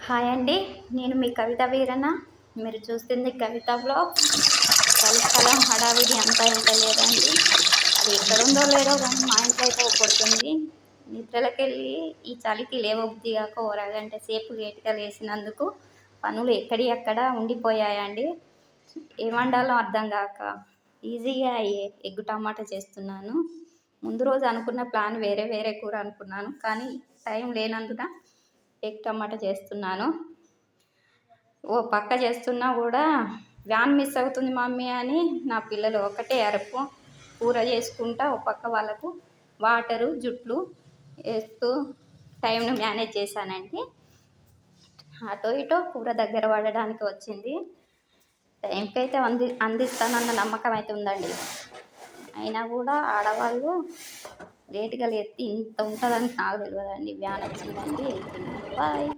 Hi అండి. నేను మీ కవిత వీరన్న. మీరు చూస్తుంది కవిత బ్లాగ్స్. చలికాలం హడావిడి అంతా ఇంత లేదండి. అది ఎక్కడుందో లేదో కానీ మా ఇంట్లో అయితే కొడుతుంది. నిద్రలకెళ్ళి ఈ చలికి లేవబుద్ధి కాక ఓ అరగంట సేపు లేట్గా లేసినందుకు పనులు ఎక్కడి అక్కడ ఉండిపోయాయండి. ఏం వండాలో అర్థం కాక ఈజీగా అయ్యే ఎగ్గు టమాటా చేస్తున్నాను. ముందు రోజు అనుకున్న ప్లాన్ వేరే వేరే కూర అనుకున్నాను, కానీ టైం లేనందున ఎగ్ టమాటా చేస్తున్నాను. ఓ పక్క చేస్తున్నా కూడా వ్యాన్ మిస్ అవుతుంది మమ్మీ అని నా పిల్లలు ఒకటే అరుపు. కూర చేసుకుంటా ఓ పక్క వాళ్ళకు వాటరు జుట్లు వేస్తూ టైంను మేనేజ్ చేశానండి. అటో ఇటో కూర దగ్గర పడడానికి వచ్చింది. టైంకి అయితే అందిస్తానన్న నమ్మకం అయితే ఉందండి. అయినా కూడా ఆడవాళ్ళు లేట్గా లేస్తే ఇంత ఉంటుందని నాకు తెలియదండి. వ్యాన్ వచ్చిందండి, వెళ్తున్నాను. బాయ్.